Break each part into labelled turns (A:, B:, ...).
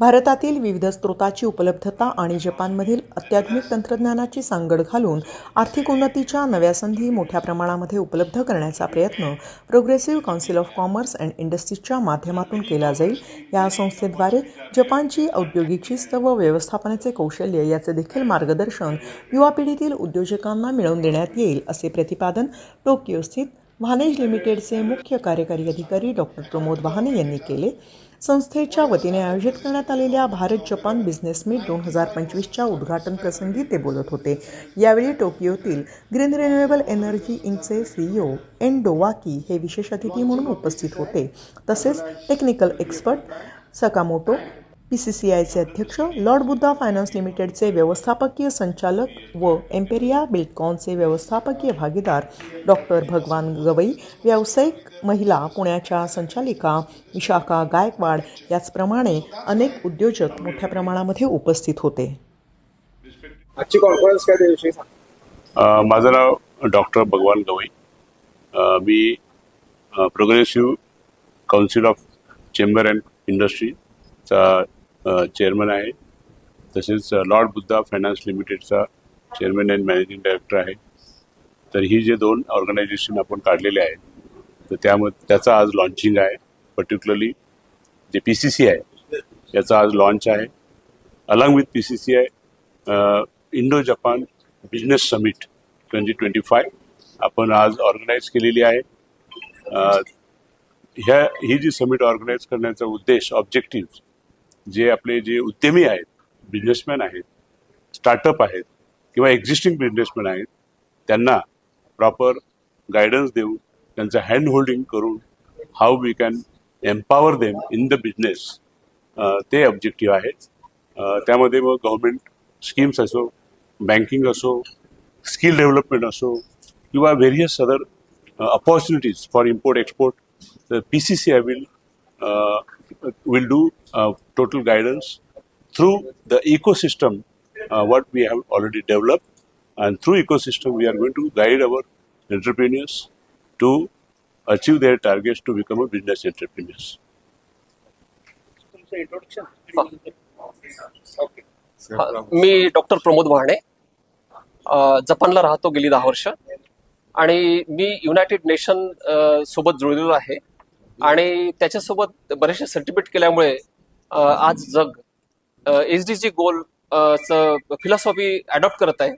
A: भारतातील विविध स्रोताची उपलब्धता आणि जपानमधील अत्याधुनिक तंत्रज्ञानाची सांगड घालून आर्थिक उन्नतीच्या नव्या संधी मोठ्या प्रमाणामध्ये उपलब्ध करण्याचा प्रयत्न progressive council of commerce and इंडस्ट्रीजच्या माध्यमातून केला जाईल. या संस्थेद्वारे जपानची औद्योगिक शिस्त व व्यवस्थापनाचे कौशल्य याचे देखील मार्गदर्शन युवा पिढीतील उद्योजकांना मिळवून देण्यात येईल, असे प्रतिपादन टोकियो स्थित व्हानेज लिमिटेडचे मुख्य कार्यकारी अधिकारी डॉक्टर प्रमोद वहाने यांनी केले. संस्थेच्या वतीने आयोजित करण्यात आलेल्या भारत जपान बिझनेस मीट 2025च्या उद्घाटन प्रसंगी ते बोलत होते. यावेळी टोकियोतील ग्रीन रिन्युएबल एनर्जी इंकचे सीईओ एंडो वाकी हे विशेष अतिथी म्हणून उपस्थित होते. तसेच टेक्निकल एक्सपर्ट सकामोटो, PCCIचे अध्यक्ष, लॉर्ड बुद्धा फायनान्स लिमिटेडचे व्यवस्थापकीय संचालक व एम्पेरिया बिल्डकॉनचे व्यवस्थापकीय भागीदार डॉक्टर भगवान गवई, व्यावसायिक महिला पुण्याच्या संचालिका विशाखा गायकवाड याचप्रमाणे अनेक उद्योजक मोठ्या प्रमाणामध्ये उपस्थित होते.
B: आजची कॉन्फरन्स काय त्याविषयी सांगा.
C: माझं नाव डॉक्टर भगवान गवई. मी progressive council of chamber and इंडस्ट्रीचा चेअरमन आहे. तसेच लॉर्ड बुद्धा फायनान्स लिमिटेडचा चेअरमन अँड मॅनेजिंग डायरेक्टर आहे. तर ही जे दोन ऑर्गनायझेशन आपण काढलेले आहेत तर त्याचा आज लॉन्चिंग आहे. पर्टिक्युलरली जे PCCI याचा आज लॉन्च आहे. Along with PCCI Indo Japan business summit 2025 आपण आज ऑर्गनाईज केलेली आहे. ही जी समिट ऑर्गनाईज करण्याचा उद्देश, ऑब्जेक्टिव्ह, जे उद्यमी आहेत, बिझनेसमॅन आहेत, स्टार्टअप आहेत किंवा एक्झिस्टिंग बिझनेसमॅन आहेत त्यांना प्रॉपर गायडन्स देऊन त्यांचं हँड होल्डिंग करून how we can empower them in the business, ते ऑब्जेक्टिव्ह आहेत. त्यामध्ये मग गव्हर्नमेंट स्कीम्स असो, बँकिंग असो, स्किल डेव्हलपमेंट असो किंवा various other opportunities for import export, the PCCI will do total guidance through the ecosystem what we have already developed, and through ecosystem we are going to guide our entrepreneurs to achieve their targets to become a business entrepreneurs.
D: मी doctor Pramod Wahane, जपानला राहतो गेली 10 वर्ष आणि मी United nation सोबत जुळलेलो आहे आणि त्याच्यासोबत बरेचसे सर्टिफिकेट केल्यामुळे आज जग SDG गोल फिलॉसॉफी अडॉप्ट करत आहे.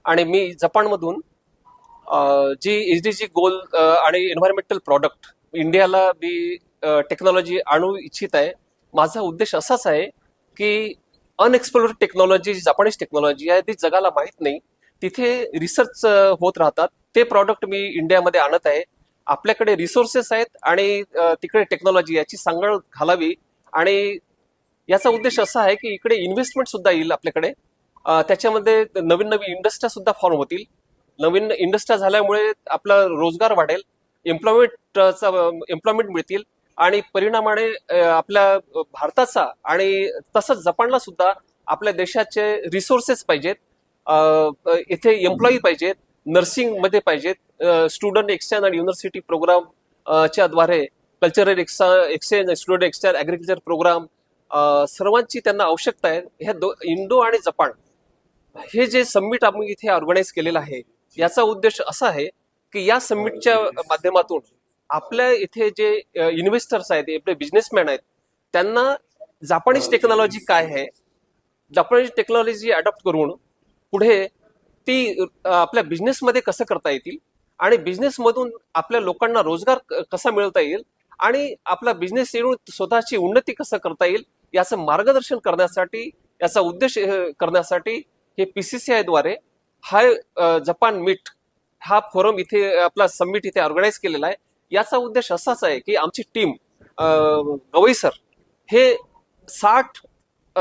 D: आणि मी जपानमधून जी SDG गोल आणि एन्व्हायरमेंटल प्रॉडक्ट इंडियाला मी टेक्नॉलॉजी आणू इच्छित आहे. माझा उद्देश असाच आहे की अनएक्सप्लोर्ड टेक्नॉलॉजी, जपानीज टेक्नॉलॉजी आहे, ती जगाला माहीत नाही, तिथे रिसर्च होत राहतात. ते प्रॉडक्ट मी इंडियामध्ये आणत आहे. आपल्याकडे रिसोर्सेस आहेत आणि तिकडे टेक्नॉलॉजी याची सांगड घालावी आणि याचा उद्देश असा आहे की इकडे इन्व्हेस्टमेंट सुद्धा येईल आपल्याकडे. त्याच्यामध्ये नवीन नवीन इंडस्ट्र्या सुद्धा फॉर्म होतील. नवीन इंडस्ट्र्या झाल्यामुळे आपला रोजगार वाढेल, एम्प्लॉयमेंट मिळतील आणि परिणामाने आपल्या भारताचा आणि तसंच जपानला सुद्धा आपल्या देशाचे रिसोर्सेस पाहिजेत, इथे एम्प्लॉई पाहिजेत, नर्सिंग मध्ये पाहिजेत, स्टुडंट एक्सचेंज आणि युनिव्हर्सिटी प्रोग्राम च्या द्वारे cultural exchange, student exchange, agriculture program सर्वांची त्यांना आवश्यकता आहे. ह्या इंडो आणि जपान हे जे समिट आम्ही इथे ऑर्गनाईज केलेलं आहे याचा उद्देश असा आहे की या समिटच्या माध्यमातून आपल्या इथे जे इन्व्हेस्टर्स आहेत, आपले बिझनेसमॅन आहेत, त्यांना जापानीज टेक्नॉलॉजी काय आहे, जापानीज टेक्नॉलॉजी अडॉप्ट करून पुढे ती आपल्या बिझनेसमध्ये कसं करता येतील आणि बिझनेसमधून आपल्या लोकांना रोजगार कसा मिळवता येईल आणि आपला बिझनेस येऊन स्वतःची उन्नती कसं करता येईल याचं मार्गदर्शन करण्यासाठी, याचा उद्देश करण्यासाठी हे PCCI द्वारे हा जपान मीट हा फोरम इथे, आपला समिट इथे ऑर्गनाईज केलेला आहे. याचा उद्देश असाच आहे की आमची टीम गवई सर हे 60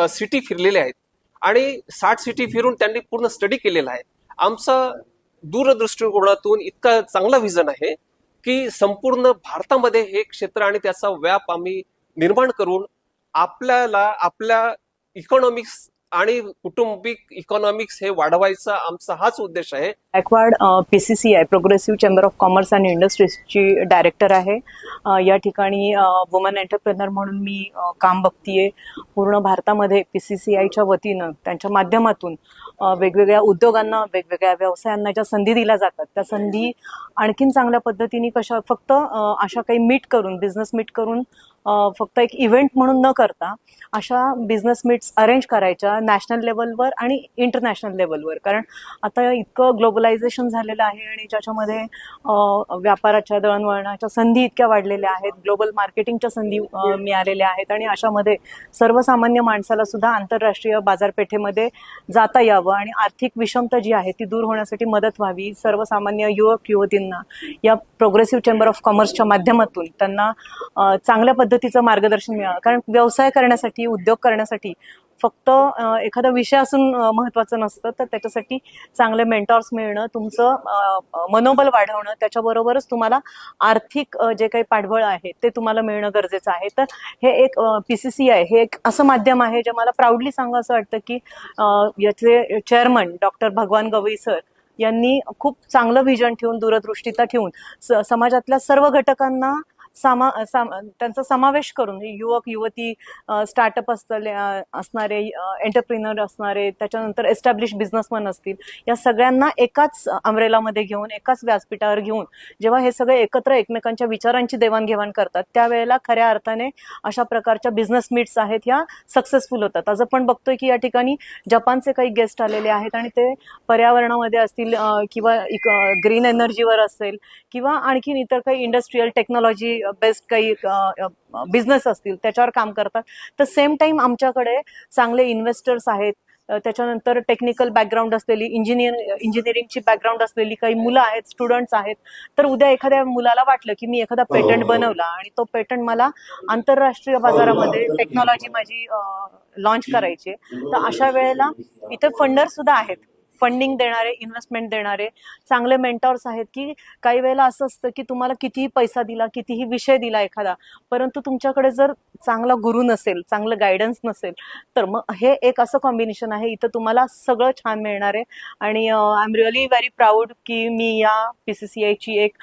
D: सिटी फिरलेले आहेत आणि 60 सिटी फिरून त्यांनी पूर्ण स्टडी केलेला आहे. आमचा दूरदृष्टिकोनातून इतका चांगला विजन आहे की संपूर्ण भारतामध्ये हे क्षेत्र आणि त्याचा व्याप आम्ही निर्माण करून आपल्याला आपल्या इकॉनॉमिक्स आणि कुटुंबिक इकॉनॉमिक्स हे वाढवायचा आमचा हाच उद्देश आहे.
E: Gaikwad PCCI progressive chamber of commerce and इंडस्ट्रीजची डायरेक्टर आहे. या ठिकाणी वुमन एंटरप्रेनर म्हणून मी काम बघतीये. पूर्ण भारतामध्ये PCCIच्या वतीनं त्यांच्या माध्यमातून वेगवेगळ्या उद्योगांना, वेगवेगळ्या व्यवसायांना ज्या संधी दिल्या जातात त्या संधी आणखीन चांगल्या पद्धतीने कशा फक्त अशा काही मीट करून, बिझनेस मीट करून फक्त एक इव्हेंट म्हणून न करता अशा बिझनेस मीट्स अरेंज करायच्या नॅशनल लेवलवर आणि इंटरनॅशनल लेवलवर. कारण आता इतकं ग्लोबलायझेशन झालेलं आहे आणि ज्याच्यामध्ये व्यापाराच्या, दळणवळणाच्या संधी इतक्या वाढलेल्या आहेत, ग्लोबल मार्केटिंगच्या संधी मिळालेल्या आहेत आणि अशामध्ये सर्वसामान्य माणसाला सुद्धा आंतरराष्ट्रीय बाजारपेठेमध्ये जाता यावं आणि आर्थिक विषमता जी आहे ती दूर होण्यासाठी मदत व्हावी. सर्वसामान्य युवक युवतींना या प्रोग्रेसिव्ह चेंबर ऑफ कॉमर्सच्या माध्यमातून त्यांना चांगल्या पद्धतीचं मार्गदर्शन मिळावं. कारण व्यवसाय करण्यासाठी, उद्योग करण्यासाठी फक्त एखादा विषय असून महत्वाचं नसतं, तर त्याच्यासाठी चांगले मेंटॉर्स मिळणं, तुमचं मनोबल वाढवणं, त्याच्याबरोबरच तुम्हाला आर्थिक जे काही पाठबळ आहे ते तुम्हाला मिळणं गरजेचं आहे. तर हे एक PCCI हे एक असं माध्यम आहे जे मला प्राऊडली सांगा असं वाटतं की याचे chairman doctor Bhagwan Gavai sir यांनी खूप चांगलं व्हिजन ठेवून, दूरदृष्टीता ठेवून समाजातल्या सर्व घटकांना त्यांचा समावेश करून युवक युवती, स्टार्टअप असणारे, एंटरप्रिनर असणारे, त्याच्यानंतर एस्टॅब्लिश बिझनेसमॅन असतील, या सगळ्यांना एकाच अम्ब्रेलामध्ये घेऊन, एकाच व्यासपीठावर घेऊन जेव्हा हे सगळे एकत्र एकमेकांच्या विचारांची देवाणघेवाण करतात त्यावेळेला खऱ्या अर्थाने अशा प्रकारच्या बिझनेस मीट्स आहेत ह्या सक्सेसफुल होतात. आज आपण बघतोय की या ठिकाणी जपानचे काही गेस्ट आलेले आहेत आणि ते पर्यावरणामध्ये असतील किंवा ग्रीन एनर्जीवर असेल किंवा आणखीन इतर काही इंडस्ट्रीयल टेक्नॉलॉजी बेस्ट काही बिझनेस असतील त्याच्यावर काम करतात. तर सेम टाइम आमच्याकडे चांगले इन्व्हेस्टर्स आहेत, त्याच्यानंतर टेक्निकल बॅकग्राऊंड असलेली, इंजिनिअरिंगची बॅकग्राऊंड असलेली काही मुलं आहेत, स्टुडंट्स आहेत. तर उद्या एखाद्या मुलाला वाटलं की मी एखादा पेटंट बनवला आणि तो पेटंट मला आंतरराष्ट्रीय बाजारामध्ये टेक्नॉलॉजी माझी लॉन्च करायची, तर अशा वेळेला इथे फंडर सुद्धा आहेत, फंडिंग देणारे, इन्व्हेस्टमेंट देणारे चांगले मेंटॉर्स आहेत. की काही वेळेला असं असतं की तुम्हाला कितीही पैसा दिला, कितीही विषय दिला एखादा, परंतु तुमच्याकडे जर चांगला गुरु नसेल, चांगलं गायडन्स नसेल, तर मग हे एक असं कॉम्बिनेशन आहे, इथं तुम्हाला सगळं छान मिळणार आहे. आणि I am really very proud की मी या PCCIची एक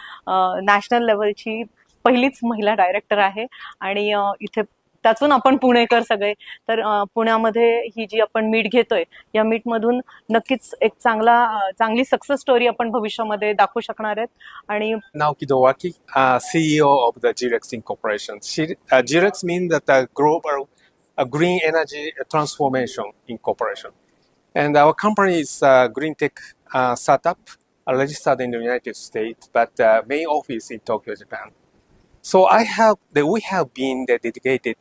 E: नॅशनल लेवलची पहिलीच महिला डायरेक्टर आहे. आणि इथे त्यातून आपण पुणेकर सगळे, तर पुण्यामध्ये ही जी आपण मीट घेतोय या मीट मधून नक्कीच एक चांगली सक्सेस स्टोरी आपण भविष्यामध्ये दाखवू शकणार आहेत. आणि
B: Naoki Dowaki, CEO of the Girex Incorporation. Girex means that a global green energy transformation incorporation. And our company is a green tech startup registered in the United States, but main office in Tokyo, Japan. So we have been dedicated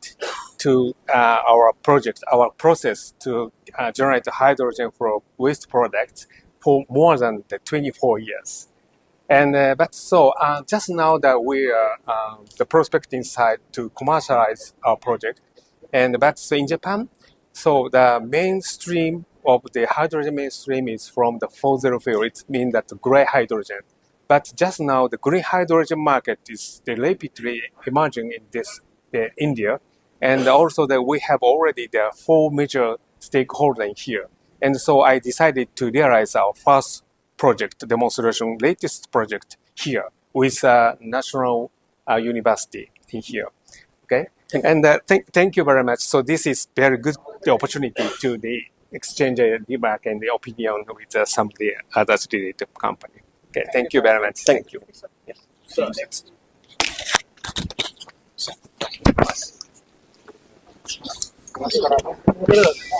B: to our project, our process to generate hydrogen from waste products for more than 24 years. And just now that we are the prospecting side to commercialize our project, and that's in Japan. So the mainstream of the hydrogen mainstream is from the fossil fuel. It means that gray hydrogen. But just now, the green hydrogen market is rapidly emerging in India, and also that we have already the 4 major stakeholders here. And so I decided to realize our first project, demonstration, latest project here with a national university in here. Okay, and thank you very much. So this is very good opportunity to exchange feedback and the opinion with some of the others related company. Okay, thank you very much. Thank you. Yeah. So next. नमस्कार.